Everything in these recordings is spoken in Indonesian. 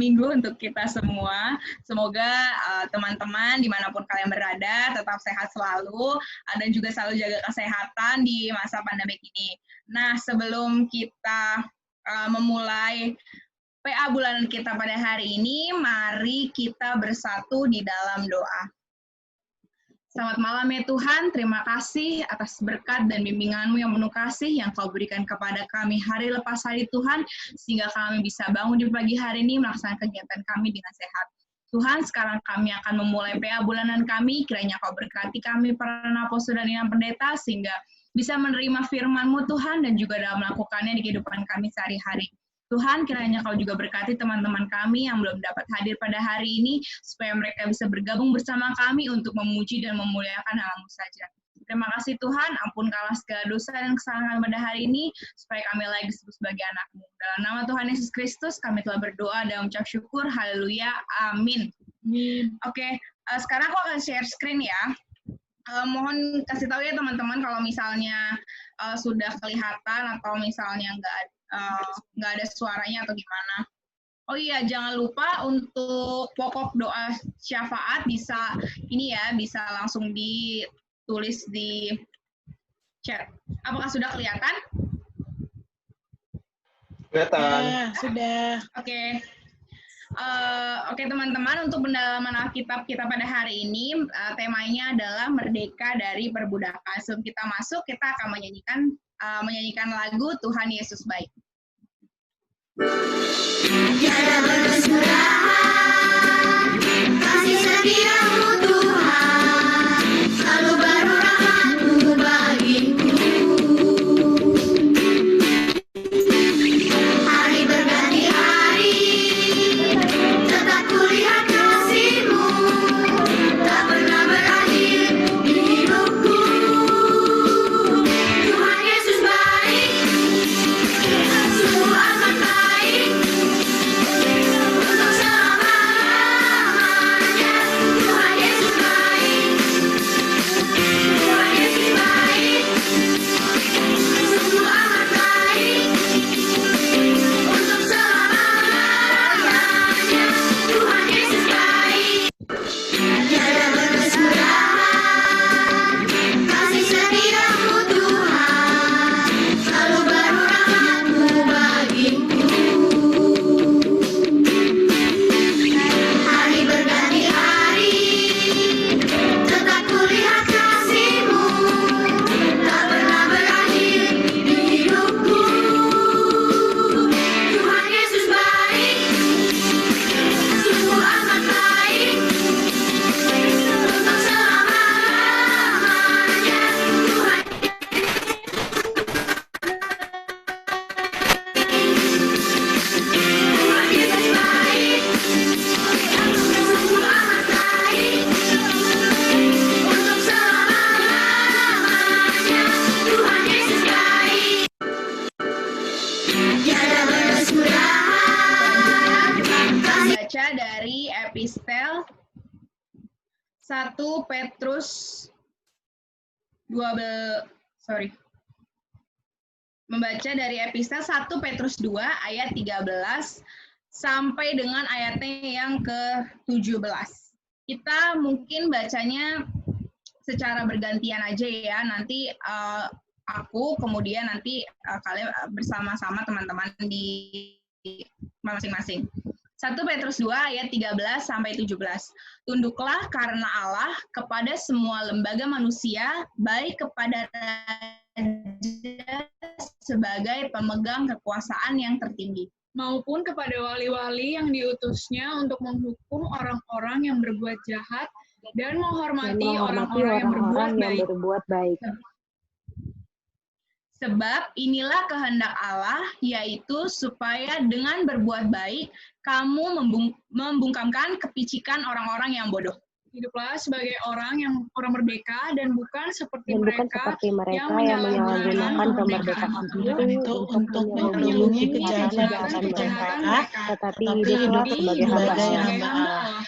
minggu untuk kita semua. Semoga teman-teman dimanapun kalian berada tetap sehat selalu dan juga selalu jaga kesehatan di masa pandemi ini. Nah, sebelum kita memulai PA bulanan kita pada hari ini, mari kita bersatu di dalam doa. Selamat malam ya Tuhan, terima kasih atas berkat dan bimbingan-Mu yang penuh kasih yang Kau berikan kepada kami hari lepas hari Tuhan, sehingga kami bisa bangun di pagi hari ini melaksanakan kegiatan kami dengan sehat. Tuhan, sekarang kami akan memulai PA bulanan kami, kiranya Kau berkati kami para apostol dan imam pendeta, sehingga bisa menerima firman-Mu Tuhan, dan juga dalam melakukannya di kehidupan kami sehari-hari. Tuhan, kiranya Kau juga berkati teman-teman kami yang belum dapat hadir pada hari ini, supaya mereka bisa bergabung bersama kami untuk memuji dan memuliakan nama-Mu saja. Terima kasih Tuhan, ampunkanlah segala dosa dan kesalahan pada hari ini, supaya kami lagi disebut sebagai anak-Mu. Dalam nama Tuhan Yesus Kristus, kami telah berdoa dan mengucap syukur, haleluya, amin. Oke, sekarang aku akan share screen ya. Mohon kasih tahu ya teman-teman kalau misalnya sudah kelihatan atau misalnya nggak ada suaranya atau gimana. Oh iya, jangan lupa untuk pokok doa syafaat bisa langsung ditulis di chat. Apakah sudah kelihatan? Kelihatan. Sudah. Oke. Oke teman-teman, untuk pendalaman Alkitab kita pada hari ini, temanya adalah merdeka dari perbudakan. Sebelum kita masuk, kita akan menyanyikan lagu Tuhan Yesus Baik. Tiada berserahan, kasih setia-Mu Tuhan, selalu baru rahmat-Mu bagiku. Hari berganti hari, tetap kulihat kasih-Mu, tak pernah berakhir di hidupku. Tuhan Yesus baik, sungguh amat baik, untuk selama-lamanya. Tuhan Yesus baik, Tuhan Yesus baik, sungguh amat baik, untuk selama-lamanya. Tuhan Yesus baik. Tiada berserahan, kasih setia-Mu Tuhan, selalu baru rahmat-Mu bagiku. Hari berganti hari, tetap kulihat kasih-Mu, tak pernah berakhir di hidupku. Tuhan Yesus baik, sungguh amat baik, untuk selama-lamanya. Tuhan Yesus baik, sungguh amat baik, untuk selama-lamanya. Tuhan Yesus baik. Tiada berserahan, kasih Baca dari epistel 1 Petrus 12, membaca dari epistel 1 Petrus 2 ayat 13 sampai dengan ayatnya yang ke-17. Kita mungkin bacanya secara bergantian aja ya, nanti aku, kemudian nanti kalian bersama-sama teman-teman di masing-masing. 1 Petrus 2 ayat 13 sampai 17. Tunduklah karena Allah kepada semua lembaga manusia, baik kepada raja sebagai pemegang kekuasaan yang tertinggi, maupun kepada wali-wali yang diutusnya untuk menghukum orang-orang yang berbuat jahat dan menghormati orang-orang yang berbuat baik. Sebab inilah kehendak Allah, yaitu supaya dengan berbuat baik, kamu membungkamkan kepicikan orang-orang yang bodoh. Hiduplah sebagai orang merdeka dan bukan seperti mereka yang menyalahgunakan kemerdekaan itu untuk melindungi kejahatan mereka, tetapi hiduplah sebagai hamba Allah.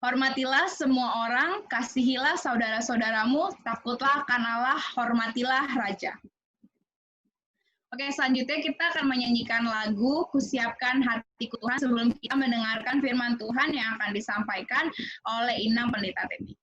Hormatilah semua orang, kasihilah saudara-saudaramu, takutlah akan Allah, hormatilah raja. Oke, selanjutnya kita akan menyanyikan lagu Kusiapkan Hatiku Tuhan sebelum kita mendengarkan firman Tuhan yang akan disampaikan oleh Inang Pendeta Teti.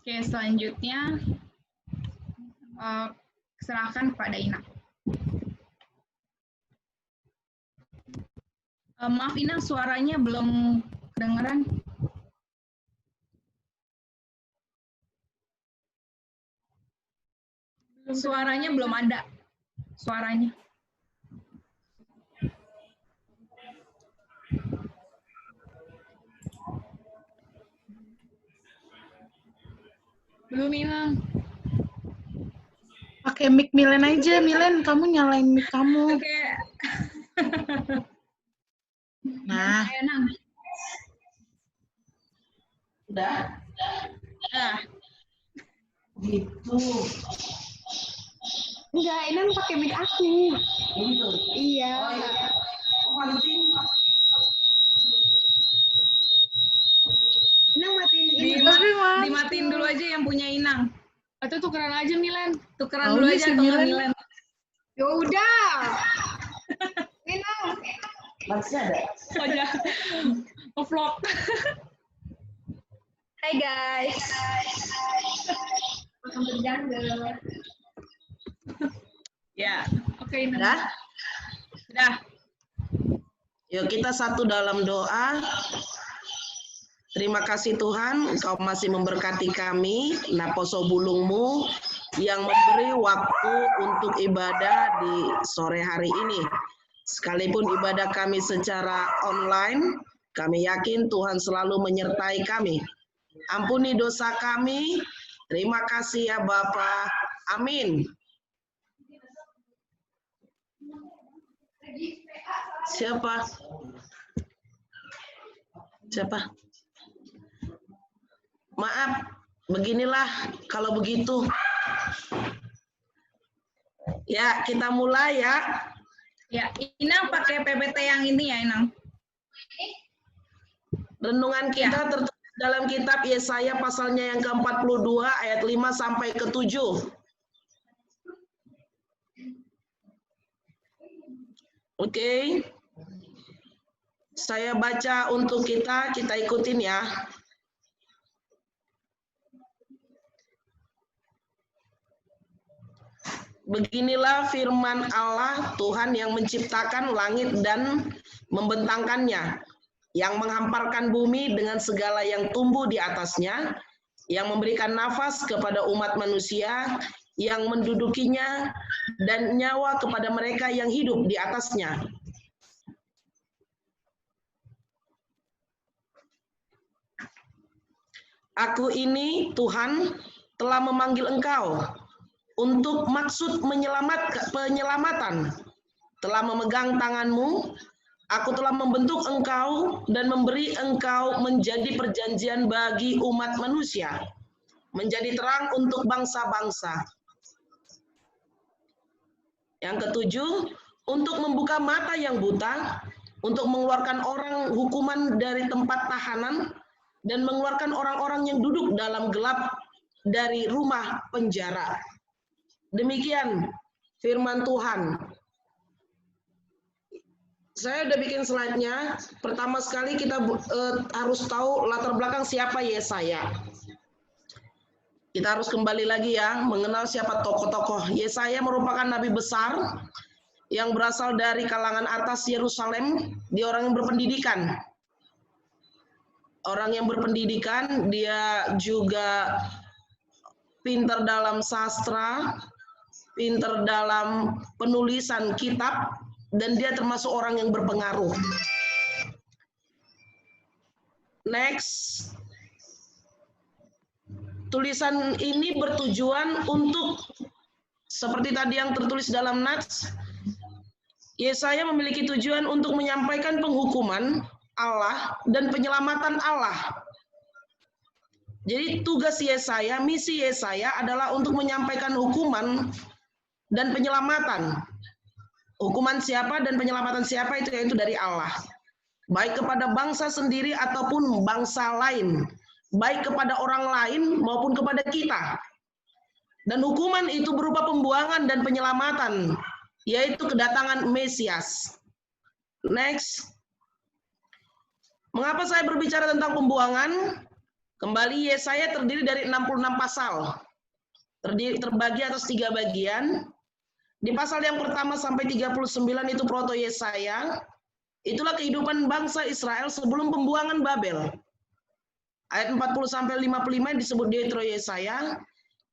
Oke, selanjutnya serahkan kepada Inang. Maaf Inang, suaranya belum kedengeran. Suaranya belum ada. Suaranya. Belum Inang. Pakai mic Milen aja, Milen, kamu nyalain mic kamu. Oke. Nah, Inang. Udah, Nah, gitu. Enggak, Inang pakai mic aku. Gitu. Iya. Oh, iya. Oh, matiin. Inang matiin ini. dimatiin dulu aja yang punya Inang. Atau tukeran aja Milen. Tukeran Oh, dulu iya, aja si atau Milen. Milen. Ya udah. Inang. Masih ada. Saja. Nge-vlog. Hai guys. Welcome to the jungle. Ya, Oke Inang. Udah? sudah. Yuk kita satu dalam doa. Terima kasih Tuhan, Engkau masih memberkati kami, Naposo Bulungmu, yang memberi waktu untuk ibadah di sore hari ini. Sekalipun ibadah kami secara online, kami yakin Tuhan selalu menyertai kami. Ampuni dosa kami, terima kasih ya Bapa. Amin. Siapa? Siapa? Maaf, beginilah kalau begitu. Ya, kita mulai ya. Ya, Inang pakai PPT yang ini ya, Inang. Renungan kita tertulis dalam kitab Yesaya pasalnya yang ke-42 ayat 5 sampai ke-7. Oke. Saya baca untuk kita ikutin ya. Beginilah firman Allah, Tuhan yang menciptakan langit dan membentangkannya, yang menghamparkan bumi dengan segala yang tumbuh di atasnya, yang memberikan nafas kepada umat manusia yang mendudukinya dan nyawa kepada mereka yang hidup di atasnya. Aku ini, Tuhan, telah memanggil engkau untuk maksud penyelamatan. Telah memegang tanganmu, aku telah membentuk engkau dan memberi engkau menjadi perjanjian bagi umat manusia, menjadi terang untuk bangsa-bangsa. Yang ketujuh, untuk membuka mata yang buta, untuk mengeluarkan orang hukuman dari tempat tahanan, dan mengeluarkan orang-orang yang duduk dalam gelap dari rumah penjara. Demikian firman Tuhan. Saya udah bikin slide-nya. Pertama sekali kita harus tahu latar belakang siapa Yesaya. Kita harus kembali lagi ya, mengenal siapa tokoh-tokoh. Yesaya merupakan nabi besar yang berasal dari kalangan atas Yerusalem. Dia orang yang berpendidikan. Orang yang berpendidikan, dia juga pintar dalam sastra, pintar dalam penulisan kitab, dan dia termasuk orang yang berpengaruh. Next. Tulisan ini bertujuan untuk, seperti tadi yang tertulis dalam nats, Yesaya memiliki tujuan untuk menyampaikan penghukuman Allah dan penyelamatan Allah. Jadi tugas Yesaya, misi Yesaya adalah untuk menyampaikan hukuman dan penyelamatan. Hukuman siapa dan penyelamatan siapa itu yaitu dari Allah. Baik kepada bangsa sendiri ataupun bangsa lain. Baik kepada orang lain maupun kepada kita. Dan hukuman itu berupa pembuangan dan penyelamatan, yaitu kedatangan Mesias. Next. Mengapa saya berbicara tentang pembuangan? Kembali Yesaya terdiri dari 66 pasal. Terbagi atas 3 bagian. Di pasal yang pertama sampai 39 itu proto Yesaya. Itulah kehidupan bangsa Israel sebelum pembuangan Babel. Ayat 40 sampai 55 disebut Deutero Yesaya.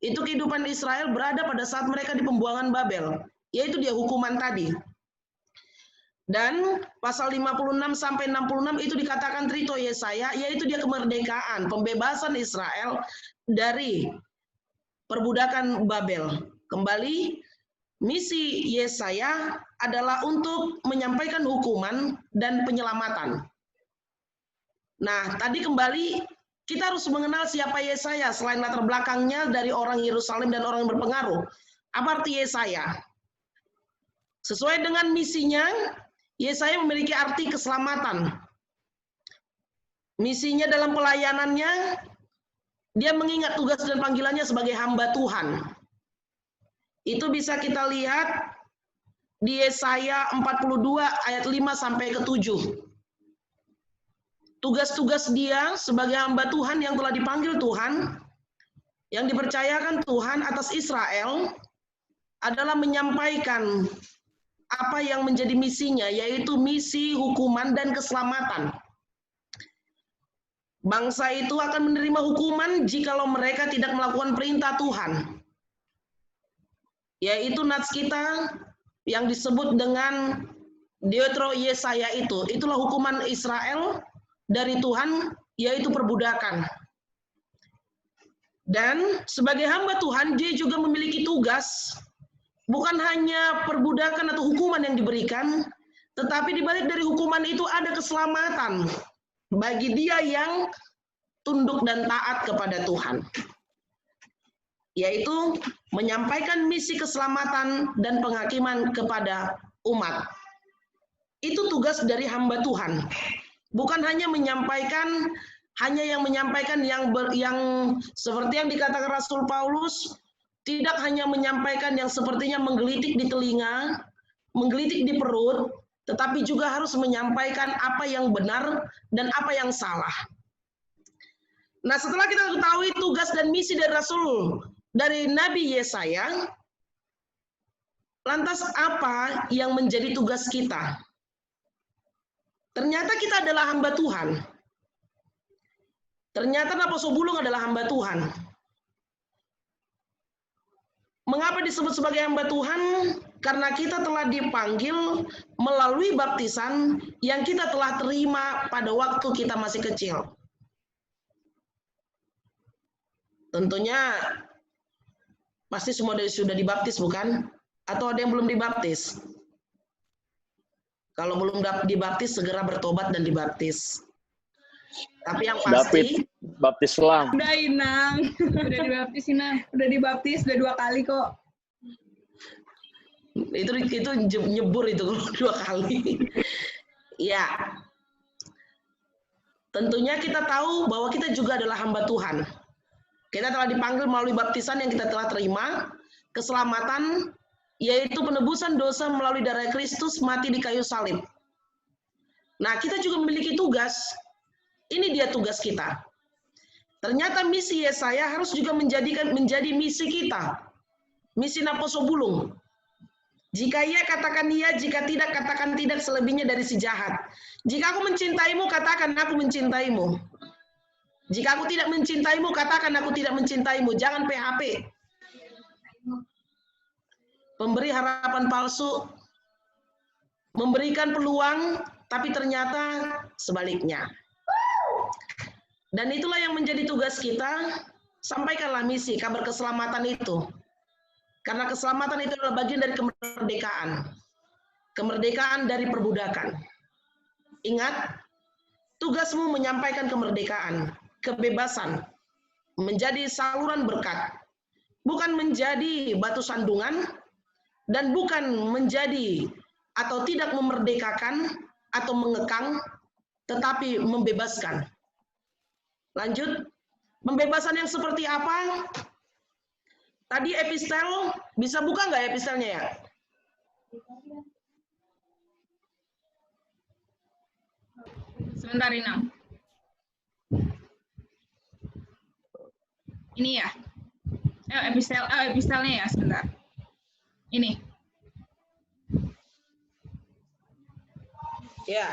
Itu kehidupan Israel berada pada saat mereka di pembuangan Babel, yaitu dia hukuman tadi. Dan pasal 56 sampai 66 itu dikatakan Trito Yesaya, yaitu dia kemerdekaan, pembebasan Israel dari perbudakan Babel. Kembali, misi Yesaya adalah untuk menyampaikan hukuman dan penyelamatan. Nah, tadi kembali kita harus mengenal siapa Yesaya selain latar belakangnya dari orang Yerusalem dan orang yang berpengaruh. Apa arti Yesaya? Sesuai dengan misinya, Yesaya memiliki arti keselamatan. Misinya dalam pelayanannya, dia mengingat tugas dan panggilannya sebagai hamba Tuhan. Itu bisa kita lihat di Yesaya 42 ayat 5 sampai ke 7. Tugas-tugas dia sebagai hamba Tuhan yang telah dipanggil Tuhan, yang dipercayakan Tuhan atas Israel, adalah menyampaikan apa yang menjadi misinya, yaitu misi hukuman dan keselamatan. Bangsa itu akan menerima hukuman jikalau mereka tidak melakukan perintah Tuhan. Yaitu nats kita yang disebut dengan Deutero Yesaya itu. Itulah hukuman Israel dari Tuhan, yaitu perbudakan. Dan sebagai hamba Tuhan, dia juga memiliki tugas, bukan hanya perbudakan atau hukuman yang diberikan, tetapi di balik dari hukuman itu ada keselamatan bagi dia yang tunduk dan taat kepada Tuhan. Yaitu menyampaikan misi keselamatan dan penghakiman kepada umat. Itu tugas dari hamba Tuhan. Bukan hanya menyampaikan, hanya yang menyampaikan yang seperti yang dikatakan Rasul Paulus, tidak hanya menyampaikan yang sepertinya menggelitik di telinga, menggelitik di perut, tetapi juga harus menyampaikan apa yang benar dan apa yang salah. Nah, setelah kita ketahui tugas dan misi dari Rasul, dari Nabi Yesaya, lantas apa yang menjadi tugas kita? Ternyata kita adalah hamba Tuhan. Ternyata Naposobulung adalah hamba Tuhan. Mengapa disebut sebagai hamba Tuhan? Karena kita telah dipanggil melalui baptisan yang kita telah terima pada waktu kita masih kecil. Tentunya pasti semua sudah dibaptis, bukan? Atau ada yang belum dibaptis? Kalau belum dibaptis, segera bertobat dan dibaptis. Tapi yang pasti, baptis ulang. Udah Inang, Udah dibaptis, Inang. udah dibaptis udah 2 kali kok. itu nyebur itu 2 kali. Ya, tentunya kita tahu bahwa kita juga adalah hamba Tuhan. Kita telah dipanggil melalui baptisan yang kita telah terima, keselamatan, yaitu penebusan dosa melalui darah Kristus mati di kayu salib. Nah, kita juga memiliki tugas. Ini dia tugas kita. Ternyata misi Yesaya harus juga menjadi misi kita. Misi Naposobulung. Jika iya, katakan iya. Jika tidak, katakan tidak, selebihnya dari si jahat. Jika aku mencintaimu, katakan aku mencintaimu. Jika aku tidak mencintaimu, katakan aku tidak mencintaimu. Jangan PHP. Pemberi harapan palsu. Memberikan peluang, tapi ternyata sebaliknya. Dan itulah yang menjadi tugas kita, sampaikanlah misi, kabar keselamatan itu. Karena keselamatan itu adalah bagian dari kemerdekaan. Kemerdekaan dari perbudakan. Ingat, tugasmu menyampaikan kemerdekaan, kebebasan, menjadi saluran berkat. Bukan menjadi batu sandungan, dan bukan menjadi atau tidak memerdekakan atau mengekang, tetapi membebaskan. Lanjut, pembebasan yang seperti apa? Tadi epistel, bisa buka nggak epistelnya ya? Sebentar Inang. Ini ya. Epistelnya ya, sebentar. Ini. Ya.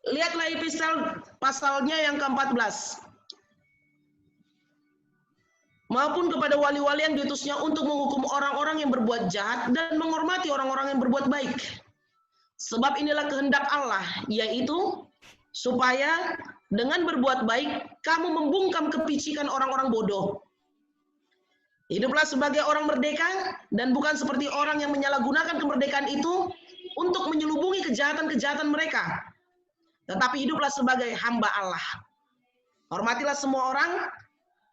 Lihatlah epistel pasalnya yang ke-14. Maupun kepada wali-wali yang diutusnya untuk menghukum orang-orang yang berbuat jahat dan menghormati orang-orang yang berbuat baik. Sebab inilah kehendak Allah, yaitu supaya dengan berbuat baik kamu membungkam kepicikan orang-orang bodoh. Hiduplah sebagai orang merdeka dan bukan seperti orang yang menyalahgunakan kemerdekaan itu untuk menyelubungi kejahatan-kejahatan mereka. Tetapi hiduplah sebagai hamba Allah. Hormatilah semua orang,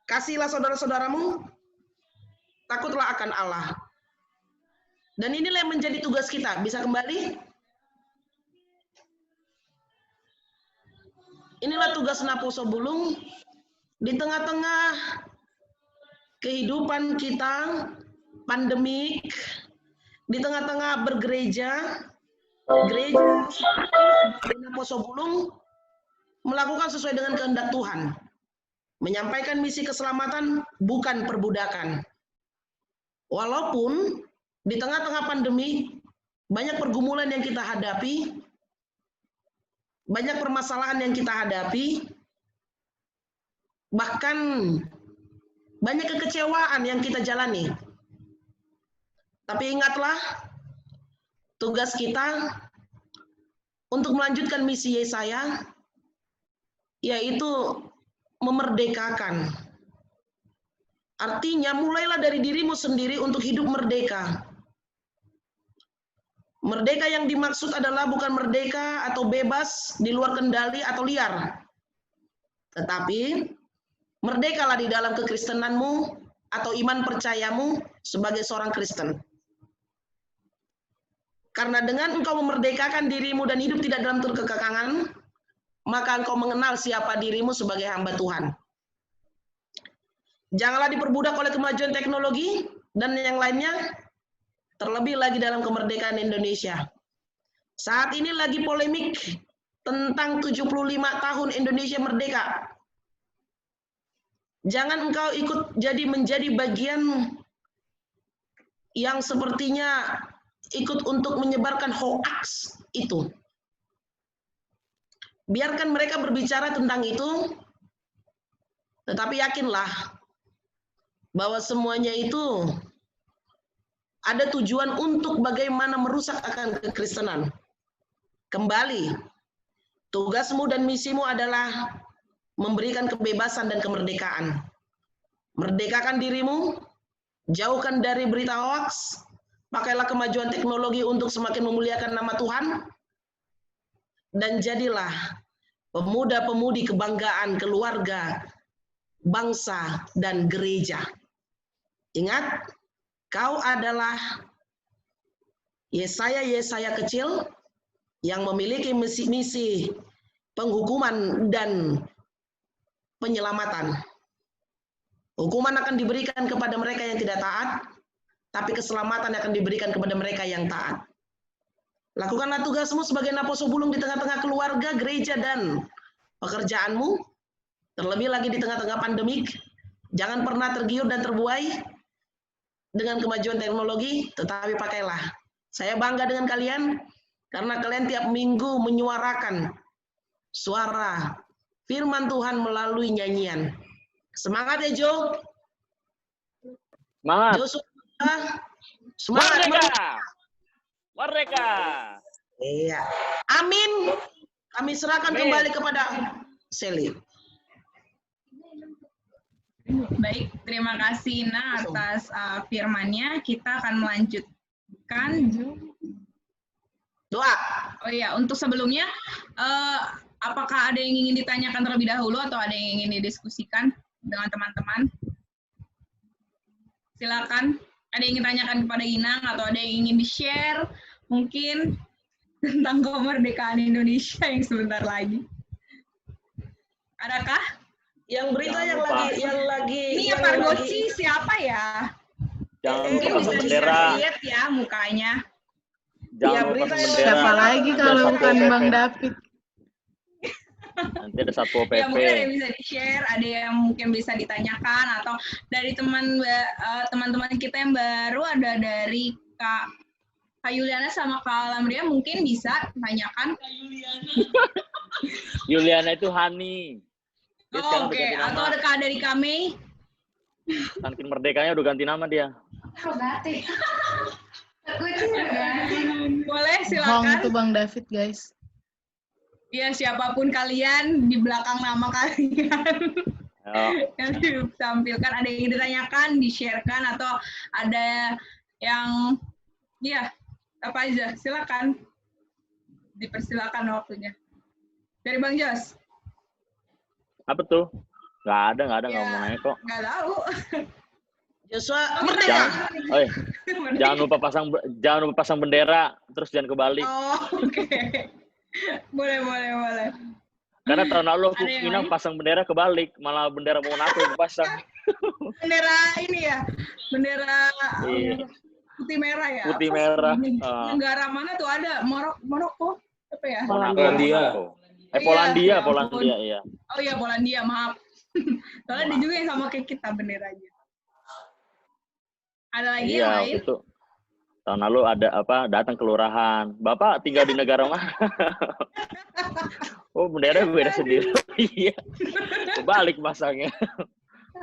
kasihlah saudara-saudaramu, takutlah akan Allah. Dan inilah yang menjadi tugas kita. Bisa kembali? Inilah tugas Naposobulung di tengah-tengah kehidupan kita, pandemik, di tengah-tengah bergereja, gereja Naposobulung melakukan sesuai dengan kehendak Tuhan. Menyampaikan misi keselamatan, bukan perbudakan. Walaupun di tengah-tengah pandemi, banyak pergumulan yang kita hadapi, banyak permasalahan yang kita hadapi, bahkan banyak kekecewaan yang kita jalani. Tapi ingatlah, tugas kita untuk melanjutkan misi Yesaya, yaitu memerdekakan. Artinya mulailah dari dirimu sendiri untuk hidup merdeka. Merdeka yang dimaksud adalah bukan merdeka atau bebas di luar kendali atau liar. Tetapi merdekalah di dalam kekristenanmu atau iman percayamu sebagai seorang Kristen. Karena dengan engkau memerdekakan dirimu dan hidup tidak dalam kekekangan, maka engkau mengenal siapa dirimu sebagai hamba Tuhan. Janganlah diperbudak oleh kemajuan teknologi dan yang lainnya, terlebih lagi dalam kemerdekaan Indonesia. Saat ini lagi polemik tentang 75 tahun Indonesia merdeka. Jangan engkau menjadi bagian yang sepertinya ikut untuk menyebarkan hoaks itu. Biarkan mereka berbicara tentang itu, Tetapi yakinlah bahwa semuanya itu ada tujuan untuk bagaimana merusak akan kekristenan. Kembali, tugasmu dan misimu adalah memberikan kebebasan dan kemerdekaan. Merdekakan dirimu, jauhkan dari berita hoax, pakailah kemajuan teknologi untuk semakin memuliakan nama Tuhan, dan jadilah pemuda-pemudi kebanggaan keluarga, bangsa, dan gereja. Ingat, kau adalah Yesaya-Yesaya kecil yang memiliki misi penghukuman dan penyelamatan. Hukuman akan diberikan kepada mereka yang tidak taat, tapi keselamatan akan diberikan kepada mereka yang taat. Lakukanlah tugasmu sebagai naposo bulung di tengah-tengah keluarga, gereja, dan pekerjaanmu. Terlebih lagi di tengah-tengah pandemik, jangan pernah tergiur dan terbuai dengan kemajuan teknologi, tetapi pakailah. Saya bangga dengan kalian, karena kalian tiap minggu menyuarakan suara firman Tuhan melalui nyanyian. Semangat ya, Jo. Semangat. Jo, semangat. Merdeka. Merdeka. Iya. Amin. Kami serahkan Amin. kembali kepada Sally. Baik, terima kasih Ina atas firman-nya. Kita akan melanjutkan. Doa. Oh iya, untuk sebelumnya, apakah ada yang ingin ditanyakan terlebih dahulu atau ada yang ingin didiskusikan dengan teman-teman? Silakan. Ada yang ingin tanyakan kepada Inang atau ada yang ingin di-share mungkin tentang kemerdekaan Indonesia yang sebentar lagi? Adakah? Yang berita Jangan yang lupa. lagi Ini yang ya Pak lagi- Goci siapa ya? Jangan Mungkin lupa bisa pasang bendera. lihat ya mukanya. Jangan Ya, lupa berita pasang yang- bendera. Siapa lagi kalau Ada bukan Satpol Bang PP. David? Nanti ada Satpol Ya mungkin ada PP. yang bisa di-share, ada yang mungkin bisa ditanyakan, atau dari teman-teman kita yang baru, ada dari Kak Yuliana sama Kak Lamria mungkin bisa tanyakan. Yuliana itu Hani. Dia Oh, sekarang udah oke, ganti nama. atau ada Kak dari kami. Saking merdekanya udah ganti nama dia. Oh, batik. Aku itu ganti. Boleh, Bohong itu silakan. Bang David, guys. Ya, siapapun kalian di belakang nama kalian Ayo. yang ditampilkan, ada yang ditanyakan, di-sharekan, atau ada yang, ya, apa aja, silakan. Dipersilakan waktunya. Dari Bang Jos. Apa tuh? Nggak ada, nggak Ya. mau nanya kok. Nggak tahu. Joshua Jangan, merdeka. oi, jangan lupa pasang bendera, terus jangan kebalik. Oh, oke. Boleh. Karena tahun lalu aku Ada yang Inang lain? pasang bendera kebalik, malah bendera mau aku yang pasang. Bendera ini ya, bendera Iya. putih merah ya. Putih Apa merah. sih? Negara mana tuh ada? Maroko apa ya? Polandia. Polandia, Iya, Polandia, iya. Oh iya, Polandia, maaf. Soalnya ada juga yang sama kayak kita benderanya. Ada lagi yang Iya, lain? waktu itu tahun lalu ada apa? Datang kelurahan. Bapak tinggal di negara mana? Oh, bendera beda sendiri. Iya. Kebalik pasangnya.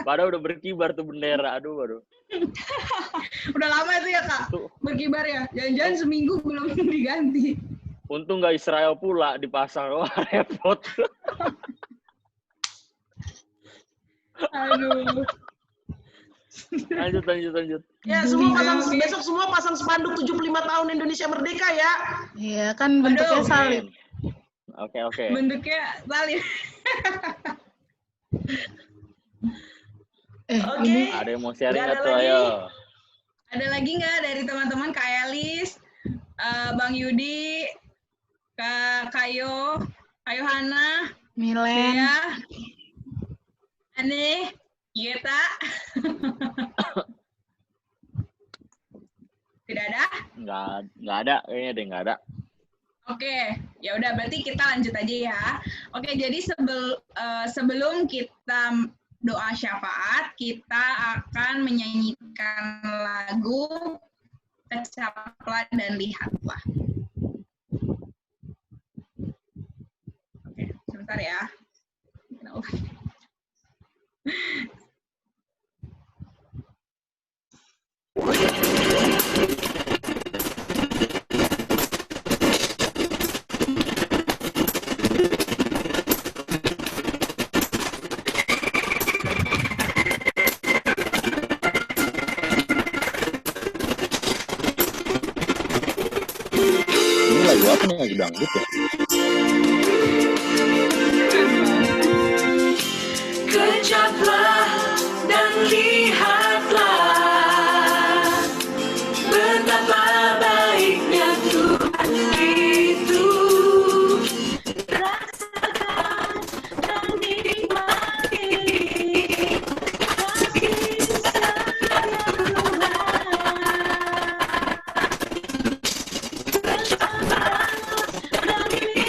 Padahal udah berkibar tuh bendera. Aduh. Udah lama itu ya, Kak? Tuh. Berkibar ya? Jangan-jangan seminggu belum diganti. Untung nggak Israel pula dipasang. Wah, repot. Aduh. Lanjut. Ya, semua pasang Oke. besok semua pasang spanduk 75 tahun Indonesia Merdeka ya. Iya, kan bentuknya Aduh. salib. Oke. Bentuknya salib. Oke. Ini Ada yang mau sharing Nggak ada atau lagi. ayo? Ada lagi nggak dari teman-teman Kak Elis, Bang Yudi, Kak Kayo Hana, Milen. Dea, Ane, Yeta. Tidak ada? Nggak ada. Kayaknya deh nggak ada. Oke, ya udah berarti kita lanjut aja ya. Oke, jadi sebelum kita doa syafaat, kita akan menyanyikan lagu Kecaplah dan Lihatlah. Oke, sebentar ya. Kenapa nih lagi dangdut ya? Kejaplah dan lihatlah betapa baiknya Tuhan itu. Rasakan dan nikmati kasih setia Tuhan. Kejaplah dan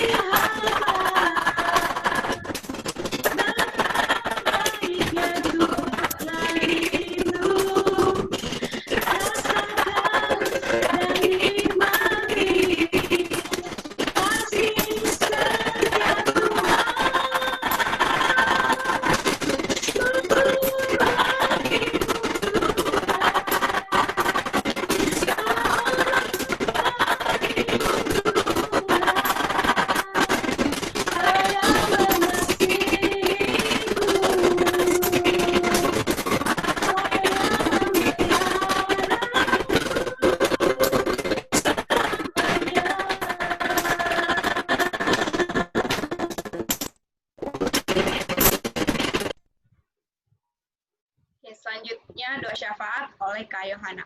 Oke, selanjutnya doa syafaat oleh Kak Yohana.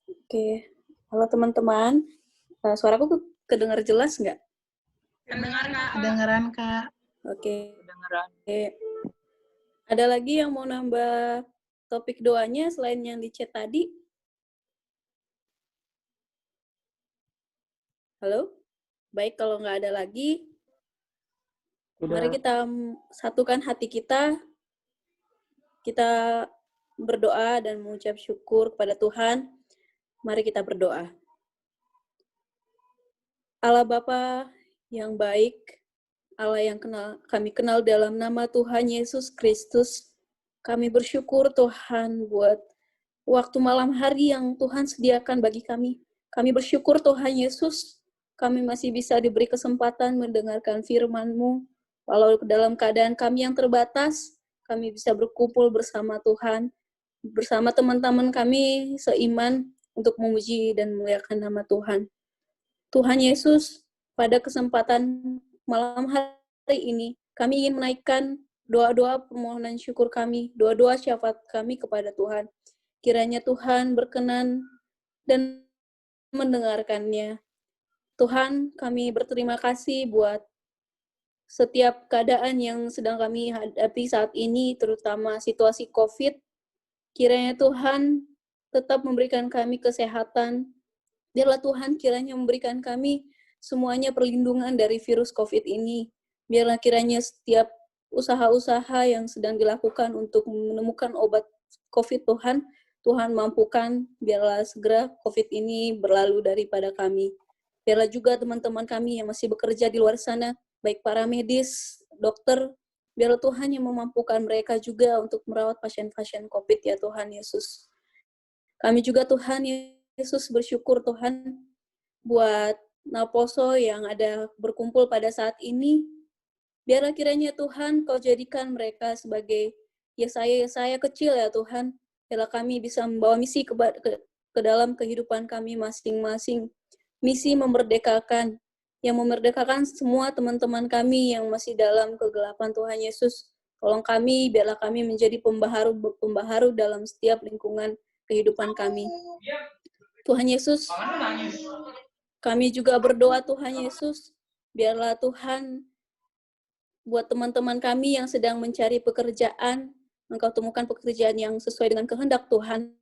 Oke, halo teman-teman. Suaraku kedengar jelas nggak? Mendengar Kak. Kedengeran, Kak. Oke. Kedengeran. Ada lagi yang mau nambah topik doanya selain yang di chat tadi? Halo? Baik, kalau nggak ada lagi, mari kita satukan hati kita. Kita berdoa dan mengucap syukur kepada Tuhan. Mari kita berdoa. Allah Bapa yang baik, Allah yang kami kenal dalam nama Tuhan Yesus Kristus, kami bersyukur Tuhan buat waktu malam hari yang Tuhan sediakan bagi kami. Kami bersyukur Tuhan Yesus, kami masih bisa diberi kesempatan mendengarkan firman-Mu, walau dalam keadaan kami yang terbatas, kami bisa berkumpul bersama Tuhan, bersama teman-teman kami seiman untuk memuji dan memuliakan nama Tuhan. Tuhan Yesus, pada kesempatan malam hari ini, kami ingin menaikkan doa-doa permohonan syukur kami, doa-doa syafaat kami kepada Tuhan. Kiranya Tuhan berkenan dan mendengarkannya. Tuhan, kami berterima kasih buat setiap keadaan yang sedang kami hadapi saat ini, terutama situasi COVID. Kiranya Tuhan tetap memberikan kami kesehatan. Biarlah Tuhan kiranya memberikan kami semuanya perlindungan dari virus COVID ini. Biarlah kiranya setiap usaha-usaha yang sedang dilakukan untuk menemukan obat COVID Tuhan mampukan, biarlah segera COVID ini berlalu daripada kami. Biarlah juga teman-teman kami yang masih bekerja di luar sana, baik para medis, dokter, biarlah Tuhan yang memampukan mereka juga untuk merawat pasien-pasien COVID ya Tuhan Yesus. Kami juga Tuhan Yesus bersyukur Tuhan buat Naposo yang ada berkumpul pada saat ini. Biarlah kiranya Tuhan Kau jadikan mereka sebagai Yesaya kecil ya Tuhan. Biarlah kami bisa membawa misi ke dalam kehidupan kami masing-masing. Misi memerdekakan, yang memerdekakan semua teman-teman kami yang masih dalam kegelapan Tuhan Yesus. Tolong kami, biarlah kami menjadi pembaharu dalam setiap lingkungan kehidupan kami. Tuhan Yesus, kami juga berdoa Tuhan Yesus, biarlah Tuhan buat teman-teman kami yang sedang mencari pekerjaan, Engkau temukan pekerjaan yang sesuai dengan kehendak Tuhan,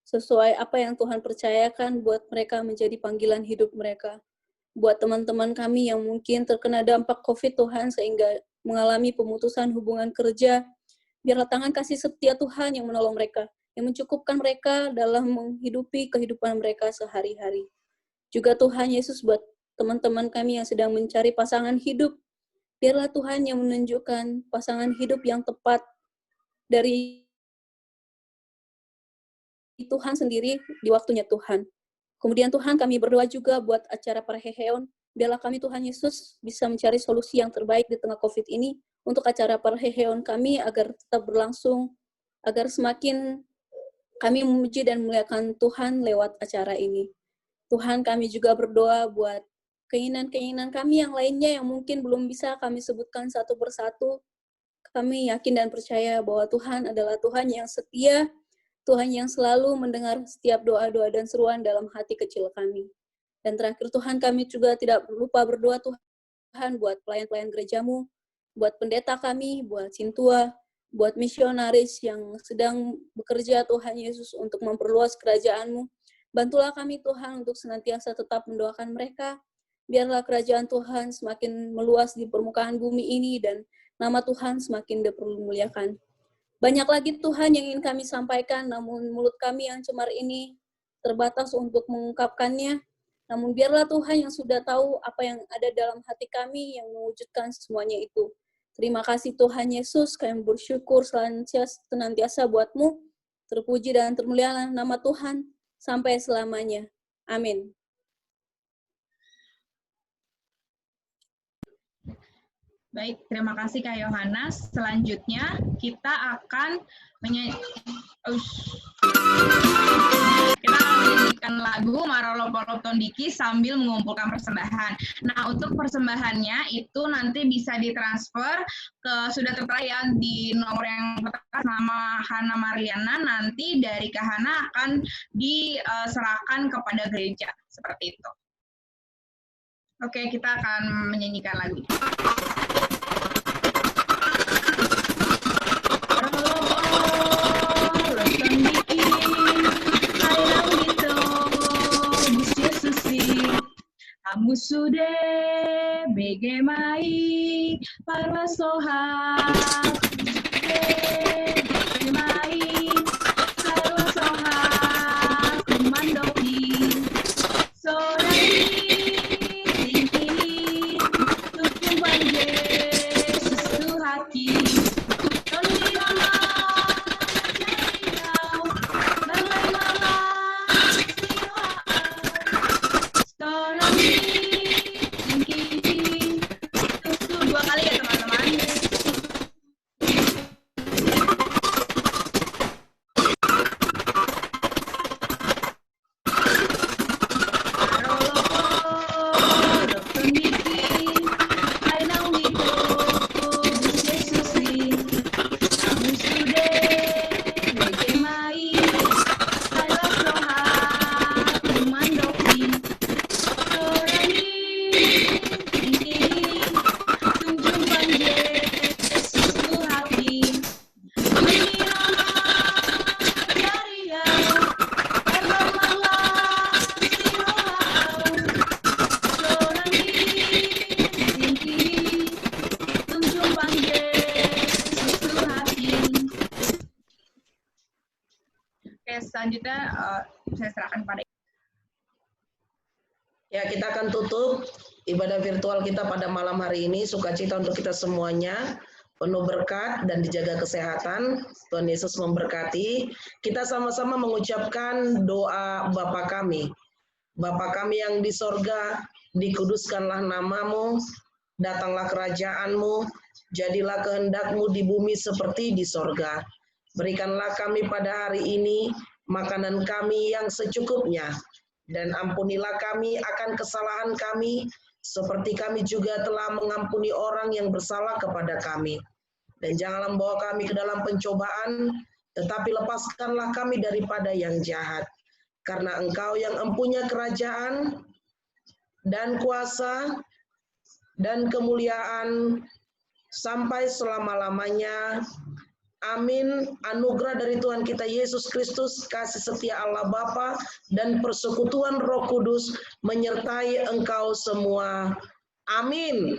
sesuai apa yang Tuhan percayakan buat mereka menjadi panggilan hidup mereka. Buat teman-teman kami yang mungkin terkena dampak COVID Tuhan sehingga mengalami pemutusan hubungan kerja, biarlah tangan kasih setia Tuhan yang menolong mereka, yang mencukupkan mereka dalam menghidupi kehidupan mereka sehari-hari. Juga Tuhan Yesus buat teman-teman kami yang sedang mencari pasangan hidup, biarlah Tuhan yang menunjukkan pasangan hidup yang tepat dari Tuhan sendiri di waktunya Tuhan. Kemudian Tuhan kami berdoa juga buat acara Parheheon, biarlah kami Tuhan Yesus bisa mencari solusi yang terbaik di tengah COVID ini untuk acara Parheheon kami agar tetap berlangsung, agar semakin kami memuji dan memuliakan Tuhan lewat acara ini. Tuhan, kami juga berdoa buat keinginan-keinginan kami yang lainnya yang mungkin belum bisa kami sebutkan satu persatu. Kami yakin dan percaya bahwa Tuhan adalah Tuhan yang setia, Tuhan yang selalu mendengar setiap doa-doa dan seruan dalam hati kecil kami. Dan terakhir Tuhan, kami juga tidak lupa berdoa Tuhan buat pelayan-pelayan gerejamu, buat pendeta kami, buat Sintua, buat misionaris yang sedang bekerja Tuhan Yesus untuk memperluas kerajaan-Mu. Bantulah kami Tuhan untuk senantiasa tetap mendoakan mereka. Biarlah kerajaan Tuhan semakin meluas di permukaan bumi ini dan nama Tuhan semakin dipermuliakan. Banyak lagi Tuhan yang ingin kami sampaikan, namun mulut kami yang cemar ini terbatas untuk mengungkapkannya. Namun biarlah Tuhan yang sudah tahu apa yang ada dalam hati kami yang mewujudkan semuanya itu. Terima kasih Tuhan Yesus, kami bersyukur senantiasa buat-Mu. Terpuji dan termulialah nama Tuhan sampai selamanya. Amin. Baik, terima kasih Kak Yohanes. Selanjutnya kita akan menyanyikan lagu Marolopolop Tondiki sambil mengumpulkan persembahan. Nah, untuk persembahannya itu nanti bisa ditransfer ke sudah tertera ya di nomor yang tertera nama Hana Mariana. Nanti dari Kak Hana akan diserahkan kepada gereja seperti itu. Oke, kita akan menyanyikan lagu. Kamu sudah begemai parwasoha begemai parwasoha kumandoki sorani tinggi tukum banje susu hati toni mama jariau balai mama sorani tinggi susu 2 kali ya teman-teman. Selanjutnya saya serahkan pada Ya, kita akan tutup ibadah virtual kita pada malam hari ini. Sukacita untuk kita semuanya, penuh berkat dan dijaga kesehatan. Tuhan Yesus memberkati. Kita sama-sama mengucapkan doa Bapa kami. Bapa kami yang di sorga, dikuduskanlah namamu, datanglah kerajaanmu, jadilah kehendak-Mu di bumi seperti di sorga. Berikanlah kami pada hari ini makanan kami yang secukupnya, dan ampunilah kami akan kesalahan kami, seperti kami juga telah mengampuni orang yang bersalah kepada kami. Dan janganlah membawa kami ke dalam pencobaan, tetapi lepaskanlah kami daripada yang jahat. Karena Engkau yang empunya kerajaan, dan kuasa, dan kemuliaan, sampai selama-lamanya. Amin. Anugerah dari Tuhan kita Yesus Kristus, kasih setia Allah Bapa, dan persekutuan Roh Kudus menyertai engkau semua. Amin.